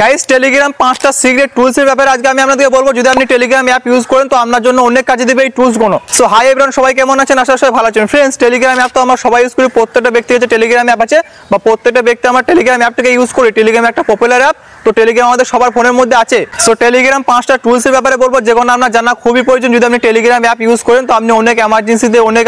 Guys Telegram 5টা secret tools এর ব্যাপারে আজকে আমি আপনাদেরকে বলবো। যদি আপনি টেলিগ্রাম অ্যাপ ইউজ করেন তো আপনার জন্য অনেক কাজে দিবে এই টুলস গুলো। সো হাই एवरीवन, সবাই কেমন আছেন? আশা করি সবাই ভালো আছেন। ফ্রেন্ডস, টেলিগ্রাম অ্যাপ তো আমরা সবাই ইউজ করি, প্রত্যেকটা ব্যক্তির কাছে টেলিগ্রাম অ্যাপ আছে বা প্রত্যেকটা ব্যক্তি আমার টেলিগ্রাম অ্যাপটাকে ইউজ করি। টেলিগ্রাম একটা পপুলার অ্যাপ, তো টেলিগ্রাম আমাদের সবার ফোনের মধ্যে আছে। সো টেলিগ্রাম 5টা টুলস এর ব্যাপারে বলবো যেগুলো আপনার জানা খুবই প্রয়োজন। যদি আপনি টেলিগ্রাম অ্যাপ ইউজ করেন তো আপনি অনেক এমার্জেন্সিতে অনেক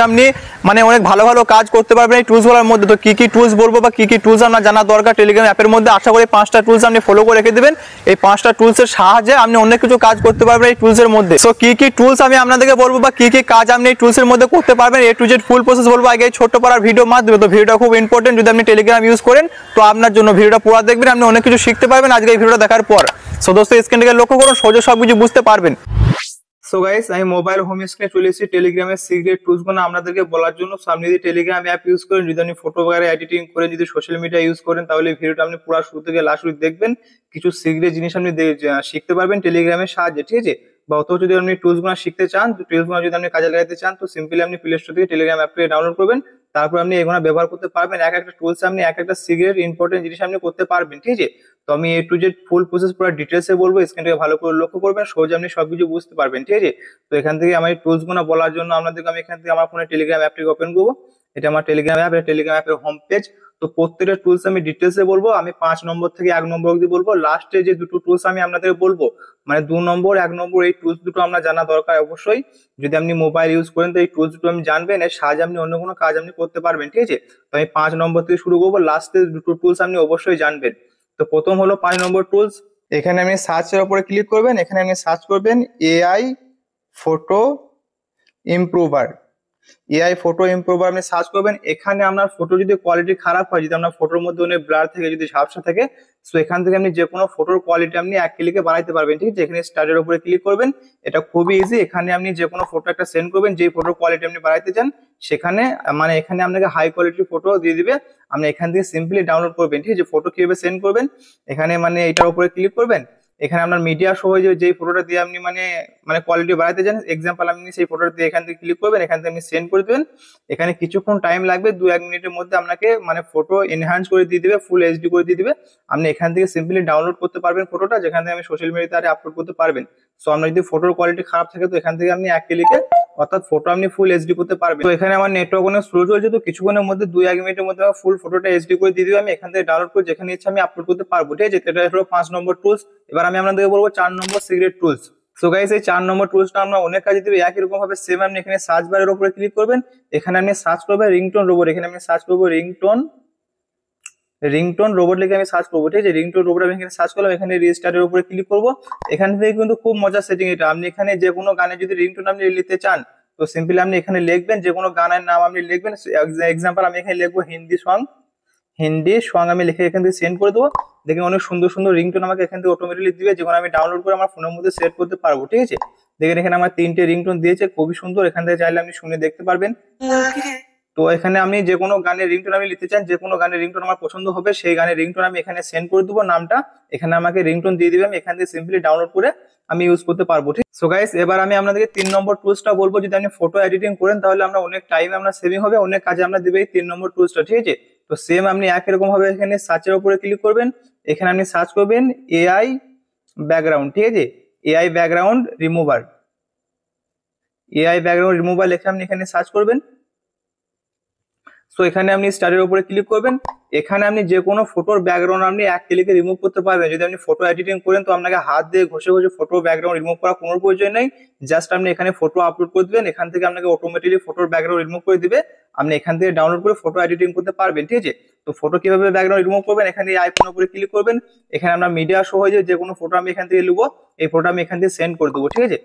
অনেক ভালো ভালো কাজ করতে পারবেন এই টুলসগুলোর মধ্যে। তো কি কি টুলস বলবো বা কি কি টুলস আপনার জানা দরকার টেলিগ্রাম অ্যাপের মধ্যে, আশা করি 5টা টুলস আপনি ফলো করে রেখে দিবেন। এই 5টা টুলস এর সাহায্যে আপনি অনেক কিছু কাজ করতে পারবেন এই টুলস এর মধ্যে। সো কি কি টুলস আমি আপনাদেরকে বলবো বা কি কি কাজ আপনি এই টুলস এর মধ্যে করতে পারবেন, এ টু জেড ফুল প্রসেস বলবো আগে ছোট পড়ার ভিডিও মাধ্যমে। তো ভিডিওটা খুব ইম্পর্টেন্ট, যদি আপনি টেলিগ্রাম ইউজ করেন তো আপনার জন্য ভিডিওটা পুরো দেখবেন, আপনি অনেক কিছু শিখতে পারবেন আজকে এই ভিডিওটা দেখার পর। সো দোস্তো স্ক্রিনটাকে লক্ষ্য করুন, সোজা সবকিছু বুঝতে পারবেন। সো গাইস, আমি মোবাইল হোম স্ক্রিনে চলে এসেছি টেলিগ্রামের সিক্রেট টুলস গুলো আপনাদেরকে বলার জন্য। সো আপনি যদি টেলিগ্রাম অ্যাপ ইউজ করেন, যদি আপনি ফটো বগেরা এডিটিং করেন, যদি সোশ্যাল মিডিয়া ইউজ করেন, তাহলে এই ভিডিওটা আপনি পুরো শুরু থেকে লাস্ট অবধি দেখবেন। কিছু সিক্রেট জিনিস আপনি শিখতে পারবেন টেলিগ্রামের সাহায্যে, ঠিক আছে? বা অত যদি আপনি টুলস গুলো শিখতে চান, টুলস গুলো যদি আপনি কাজে লাগাতে চান, তো সিম্পলি আপনি প্লে স্টোর থেকে টেলিগ্রাম অ্যাপটাকে ডাউনলোড করবেন। তারপর আপনি এগুলো ব্যবহার করতে পারবেন। এক একটা টুলস আপনি এক একটা সিক্রেট ইম্পর্টেন্ট জিনিস আপনি করতে পারবেন, ঠিক আছে? তো আমি এ টু জেড ফুল প্রসেস পুরো ডিটেলসে বলবো, স্ক্রিনটাকে ভালো করে লক্ষ্য করবেন, সহজে আপনি সবকিছু বুঝতে পারবেন, ঠিক আছে? তো এখান থেকে আমার এই টুলস গুলো বলার জন্য আপনাদেরকে আমি এখান থেকে আমার ফোনে টেলিগ্রাম অ্যাপটিকে ওপেন করবো। এটা আমার টেলিগ্রাম অ্যাপ, এটা টেলিগ্রাম অ্যাপের হোম পেজ। তো প্রত্যেকটা টুলস আমি ডিটেলসে বলবো। আমি 5 নম্বর থেকে 1 নম্বর অবধি বলবো। লাস্টে যে দুটো টুলস আমি আপনাদের বলবো, মানে 2 নম্বর 1 নম্বর, এই টুলস দুটো আপনার জানা দরকার অবশ্যই। যদি আপনি মোবাইল ইউজ করেন তো এই টুলস দুটো আপনি জানবেন, এর সাহায্যে আপনি অন্য কোনো কাজ আপনি করতে পারবেন, ঠিক আছে? তো আমি 5 নম্বর থেকে শুরু করবো, লাস্টে দুটো টুলস আপনি অবশ্যই জানবেন। তো প্রথম হলো 5 নম্বর টুলস। এখানে আপনি সার্চের উপরে ক্লিক করবেন। এখানে আপনি সার্চ করবেন এআই ফটো ইমপ্রুভার। এআই ফটো ইমপ্রুভার আপনি সার্চ করবেন। এখানে আপনার ফটো যদি কোয়ালিটি খারাপ হয়, যদি আপনার ফটোর মধ্যে অনেক ব্লার থাকে, যদি ঝাপসা থাকে, তো এখান থেকে আপনি যে কোনো ফটোর কোয়ালিটি আপনি এক ক্লিকে বাড়াইতে পারবেন, ঠিক আছে? এখানে স্টার্টের উপরে ক্লিক করবেন, এটা খুবই ইজি। এখানে আপনি যে কোনো ফটো একটা সেন্ড করবেন, যে ফটোর কোয়ালিটি আপনি বাড়াইতে চান, সেখানে মানে এখানে আপনাকে হাই কোয়ালিটির ফটো দিয়ে দিবে। আপনি এখান থেকে সিম্পলি ডাউনলোড করবেন, ঠিক আছে? ফটো কিভাবে সেন্ড করবেন, এখানে মানে এটার উপরে ক্লিক করবেন। এখানে আপনার মিডিয়া শো হয়ে যাবে, যে ফটোটা দিয়ে আপনি মানে কোয়ালিটি বাড়াইতে চান, এক্সাম্পল আপনি সেই ফটোটা দিয়ে এখান থেকে ক্লিক করবেন, এখান থেকে আপনি সেন্ড করে দেবেন। এখানে কিছুক্ষণ টাইম লাগবে, 2-1 মিনিটের মধ্যে আপনাকে মানে ফটো এনহ্যান্স করে দিয়ে দিবে, ফুল এইচডি করে দিয়ে দিবে। আপনি এখান থেকে সিম্পলি ডাউনলোড করতে পারবেন ফটোটা, যেখান থেকে আমি সোশ্যাল মিডিয়াতে আপলোড করতে পারবেন। সো আপনার যদি ফটোর কোয়ালিটি খারাপ থাকে তো এখান থেকে আপনি এক ক্লিকে অর্থাৎ ফটো আপনি ফুল এইচডি করতে পারবেন। তো এখানে আমার নেটওয়ার্ক অনেক স্লো চলছে, তো কিছুক্ষণের মধ্যে 2-1 মিনিটের মধ্যে ফুল ফটোটা এইচডি করে দিয়ে দিবে। আমি এখান থেকে ডাউনলোড করে যেখানে ইচ্ছা আমি আপলোড করতে পারবো, ঠিক আছে? এটা হলো 5 নম্বর টুলস। এবার আমি আপনাদেরকে বলবো 4 নম্বর সিক্রেট টুলস। সো গাইস, এই 4 নম্বর টুলসটা আমরা অনেক কাজে দিবে। একই রকম ভাবে সেম আপনি এখানে সার্চ বারের উপরে ক্লিক করবেন। এখানে আপনি সার্চ করবেন রিংটোন রোবট। এখানে আমি সার্চ করবো রিংটোন রোবট লিখে আমি সার্চ করবো, ঠিক আছে? রিংটোন রোবট আমি এখানে সার্চ করলাম। এখানে রেজিস্টারের উপরে ক্লিক করবো। এখান থেকে কিন্তু খুব মজার সেটিং এটা। আপনি এখানে যে কোনো গানে যদি রিংটোন আপনি লিখতে চান, তো সিম্পলি আপনি এখানে লিখবেন, যে কোনো গানের নাম আপনি লিখবেন। এক্সাম্পল আমি এখানে লিখবো হিন্দি সং আমি লিখে এখান থেকে সেন্ড করে দেবো। দেখে অনেক সুন্দর সুন্দর রিংটোন আমাকে এখান থেকে অটোমেটিকলি দিবে, যেগুলো আমি ডাউনলোড করে আমার ফোনের মধ্যে সেট করতে পারবো, ঠিক আছে? দেখেন এখানে আমার 3টে রিংটোন দিয়েছে, খুবই সুন্দর। এখান থেকে চাইলে আপনি শুনে দেখতে পারবেন। তো এখানে আপনি যে কোনো গানের রিংটোন আমি লিখতে চান, যে কোনো গানের রিংটোন আমার পছন্দ হবে, সেই গানের রিংটোন আমি এখানে সেন্ড করে দেবো নামটা। এখানে আমাকে রিংটোন দিয়ে দিবে, আমি এখান থেকে সিম্পলি ডাউনলোড করে আমি ইউজ করতে পারবো, ঠিক? সো গাইস, এবার আমি আপনাদেরকে 3 নম্বর টুলসটা বলবো। যদি আপনি ফটো এডিটিং করেন তাহলে আমরা অনেক টাইম আপনার সেভিং হবে, অনেক কাজে আমরা দিবে এই 3 নম্বর টুলসটা, ঠিক আছে? তো সেম আপনি একই রকম ভাবে এখানে সার্চের উপরে ক্লিক করবেন। এখানে আপনি সার্চ করবেন এআই ব্যাকগ্রাউন্ড, ঠিক আছে? এআই ব্যাকগ্রাউন্ড রিমুভার লিখে আপনি এখানে সার্চ করবেন। সো এখানে আপনি স্টারের উপরে ক্লিক করবেন। এখানে আপনি যে কোনো ফটোর ব্যাকগ্রাউন্ড আপনি এক ক্লিকে রিমুভ করতে পারবেন। যদি আপনি ফটো এডিটিং করেন তো আপনাকে হাত দিয়ে ঘষে ফটো ব্যাকগ্রাউন্ড রিমুভ করার কোনো প্রয়োজন নেই। জাস্ট আপনি এখানে ফটো আপলোড করে দিবেন, এখান থেকে আপনাকে অটোমেটিকলি ফটোর ব্যাকগ্রাউন্ড রিমুভ করে দিবে। আপনি এখান থেকে ডাউনলোড করে ফটো এডিটিং করতে পারবেন, ঠিক আছে? তো ফটো কিভাবে ব্যাকগ্রাউন্ড রিমুভ করবেন, এখানে এই আইকনের উপরে ক্লিক করবেন। এখানে আপনার মিডিয়া শো হয়ে যায়, যে কোনো ফটো আমি এখান থেকে নেবো, এই ফটো আমি এখান থেকে সেন্ড করে দেবো, ঠিক আছে?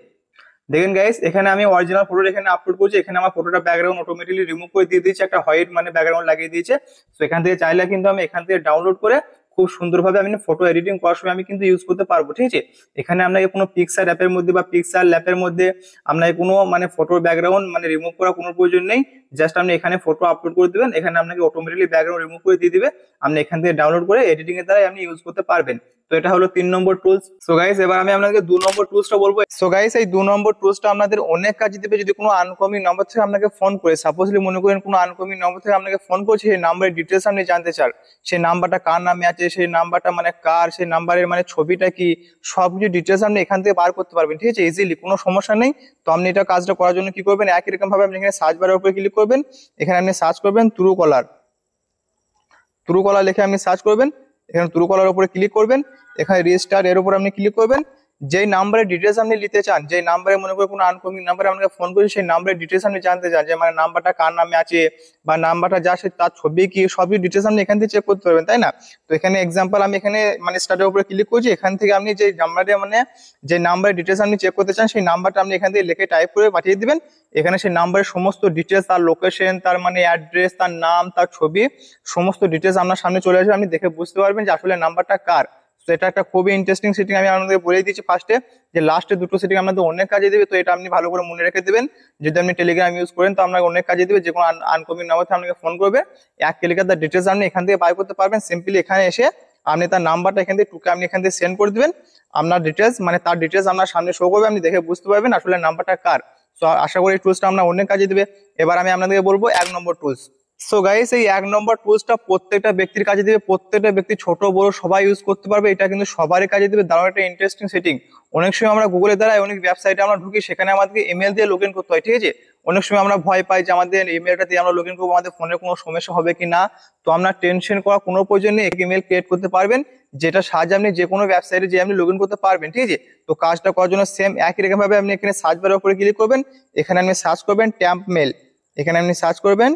দেখেন গাইস, এখানে আমি অরিজিনাল ফটো এখানে আপলোড করছি। এখানে আমার ফটোটা ব্যাকগ্রাউন্ড অটোমেটিকলি রিমুভ করে দিয়ে দিয়েছে, একটা হোয়াইট মানে ব্যাকগ্রাউন্ড লাগিয়ে দিয়েছে। তো এখান থেকে চাইলে কিন্তু আমি এখান থেকে ডাউনলোড করে খুব সুন্দরভাবে আমি ফটো এডিটিং করার সময় আমি কিন্তু ইউজ করতে পারবো, ঠিক আছে? এখানে আপনাকে কোনো পিক্সার অ্যাপের মধ্যে বা পিক্সার ল্যাপের মধ্যে আপনাকে কোনো মানে ফটোর ব্যাকগ্রাউন্ড মানে রিমুভ করার কোনো প্রয়োজন নেই। জাস্ট আপনি এখানে ফটো আপলোড করে দিবেন, এখানে আপনাকে অটোমেটিকলি ব্যাকগ্রাউন্ড রিমুভ করে দিয়ে দিবে, আপনি এখান থেকে ডাউনলোড করে এডিটিং এর দ্বারা আপনি ইউজ করতে পারবেন। তো এটা হলো 3 নম্বর টুলস। সো গাইস এবার আমি আপনাদের 2 নম্বর টুলসটা বলবো। সো গাইস এই 2 নম্বর টুলসটা আপনাদের অনেক কাজে দিবে। যদি কোনো আনকমিং নাম্বার থেকে আপনাকে ফোন করে, সাপোজলি মনে করেন কোনো আনকমিং নাম্বার থেকে আপনাকে ফোন করছে, সেই নাম্বারের ডিটেলস আপনি জানতে চান, সেই নাম্বারটা কার নামে আছে, সেই নাম্বারটা মানে কার, সেই নাম্বারের মানে ছবিটা কি, সবকিছু ডিটেলস আপনি এখান থেকে বার করতে পারবেন, ঠিক আছে, ইজিলি, কোনো সমস্যা নেই। তো আপনি এটা কাজটা করার জন্য কি করবেন, একই রকম ভাবে আপনি এখানে সার্চ বারের উপরে ক্লিক করবেন, এখানে আপনি সার্চ করবেন ট্রুকলার, ট্রুকলার লিখে আপনি সার্চ করবেন, এখানে ট্রুকলার উপরে ক্লিক করবেন, এখানে রেজিস্টার এর উপর আপনি ক্লিক করবেন। যেই নাম্বারের ডিটেলস আপনি নিতে চান, যেই নাম্বারে মনে করে কোনো আনকমিং নাম্বারে আপনাকে ফোন করে সেই নাম্বারের ডিটেলস আপনি জানতে চান, যে মানে নাম্বারটা কার নামে আছে বা নাম্বারটা যা সে তার ছবি কি, সবই ডিটেলস আপনি এখান থেকে চেক করতে পারবেন, তাই না। তো এখানে এক্সাম্পল আমি এখানে মানে স্টার্টের উপরে ক্লিক করছি, এখান থেকে আপনি যে নাম্বারে মানে যে নাম্বারের ডিটেলস আপনি চেক করতে চান সেই নাম্বারটা আপনি এখান থেকে লিখে টাইপ করে পাঠিয়ে দিবেন। এখানে সেই নাম্বারের সমস্ত ডিটেলস, তার লোকেশন, তার মানে অ্যাড্রেস, তার নাম, তার ছবি, সমস্ত ডিটেলস আপনার সামনে চলে আসবে, আপনি দেখে বুঝতে পারবেন যে আসলে নাম্বারটা কার। তো এটা একটা খুবই ইন্টারেস্টিং সেটিং, আমি আপনাদের বলে দিচ্ছি ফার্স্টে, যে লাস্টে দুটো সেটিং আপনাদের অনেক কাজে দিবে। তো এটা আপনি ভালো করে মনে রেখে দিবেন, যদি আপনি টেলিগ্রাম ইউজ করেন তো আপনাকে অনেক কাজে দিবে। যে কোনো আনকমিং নাম্বার থেকে আপনাকে ফোন করবে, এক ক্লিকে তার ডিটেলস আপনি এখান থেকে বাই করতে পারবেন। সিম্পলি এখানে এসে আপনি তার নাম্বারটা এখান থেকে টুকে আপনি এখান থেকে সেন্ড করে দিবেন, আপনার ডিটেলস মানে তার ডিটেলস আপনার সামনে শো করবে, আপনি দেখে বুঝতে পারবেন আসলে নাম্বারটা কার। তো আশা করি এই টুলসটা আমরা অনেক কাজে দিবে। এবার আমি আপনাদেরকে বলবো 1 নম্বর টুলস। সো গাইস এই 1 নম্বর টুলসটা প্রত্যেকটা ব্যক্তির কাজে দিবে, প্রত্যেকটা ব্যক্তি ছোট বড় সবাই ইউজ করতে পারবে। এটা কিন্তু সবারই কাজে দিবে, দারুণ একটা ইন্টারেস্টিং সেটিং। অনেক সময় আমরা গুগলের দ্বারা অনেক ওয়েবসাইটে আমরা ঢুকি, সেখানে আমাদেরকে ইমেল দিয়ে লগ ইন করতে হয়, ঠিক আছে। অনেক সময় আমরা ভয় পাই যে আমাদের ইমেলটা দিয়ে আমরা লগ ইন করবো, আমাদের ফোনে কোনো সমস্যা হবে কি না। তো আমরা টেনশন করার কোনো প্রয়োজন নেই, ইমেল ক্রিয়েট করতে পারবেন, যেটা সাহায্যে আপনি যে কোনো ওয়েবসাইটে যে আপনি লগ ইন করতে পারবেন, ঠিক আছে। তো কাজটা করার জন্য সেম একই রকম ভাবে আপনি এখানে সার্চ বারের উপরে ক্লিক করবেন, এখানে আপনি সার্চ করবেন ট্যাম্প মেল, এখানে আপনি সার্চ করবেন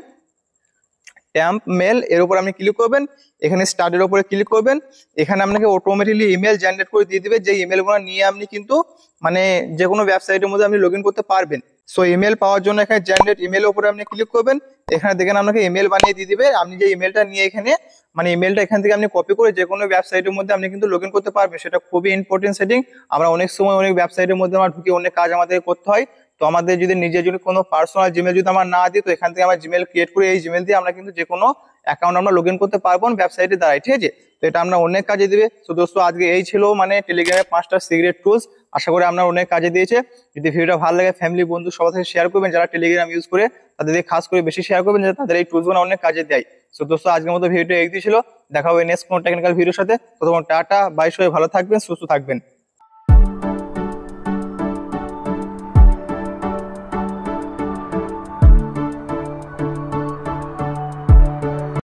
ট্যাম্প মেল, এর উপর আপনি ক্লিক করবেন, এখানে স্টার্টের উপরে ক্লিক করবেন, এখানে আপনাকে অটোমেটিকলি ইমেল জেনারেট করে দিয়ে দিবে, যে ইমেলগুলো নিয়ে আপনি কিন্তু মানে যে কোনো ওয়েবসাইটের মধ্যে আপনি লগ ইন করতে পারবেন। সো ইমেল পাওয়ার জন্য এখানে জেনারেট ইমেল উপরে আপনি ক্লিক করবেন, এখানে দেখেন আপনাকে ইমেল বানিয়ে দিয়ে দিবে। আপনি যে ইমেলটা নিয়ে এখানে মানে ইমেলটা এখান থেকে আপনি কপি করে যে কোনো ওয়েবসাইটের মধ্যে আপনি কিন্তু লগ ইন করতে পারবেন। সেটা খুবই ইম্পর্টেন্ট সেটিং। আমরা অনেক সময় অনেক ওয়েবসাইটের মধ্যে আমরা ঢুকে অনেক কাজ আমাদের করতে হয়, তো আমাদের যদি নিজের যদি কোনো পার্সোনাল জিমেল যদি আমরা না দিই, তো এখান থেকে আমরা জিমেল ক্রিয়েট করে এই জিমেল দিয়ে আমরা কিন্তু যে কোনো অ্যাকাউন্ট আমরা লগ ইন করতে পারবো ওয়েবসাইটের দ্বারাই, ঠিক আছে। তো এটা আমরা অনেক কাজে দিবে। তো দোস্ত আজকে এই ছিল মানে টেলিগ্রামের 5টা সিক্রেট টুলস, আশা করি আপনার অনেক কাজে দিয়েছে। যদি ভিডিওটা ভালো লাগে ফ্যামিলি বন্ধু সবার সাথে শেয়ার করবেন, যারা টেলিগ্রাম ইউজ করে তাদের খাস করে বেশি শেয়ার করবেন, যাতে তাদের এই টুলসগুলো অনেক কাজে দেয়। তো দোস্ত আজকের মতো ভিডিওটা এই ছিল, দেখা হবে নেক্সট কোনো টেকনিক্যাল ভিডিওর সাথে। ততক্ষণ টাটা বাই, সবাই ভালো থাকবেন, সুস্থ থাকবেন।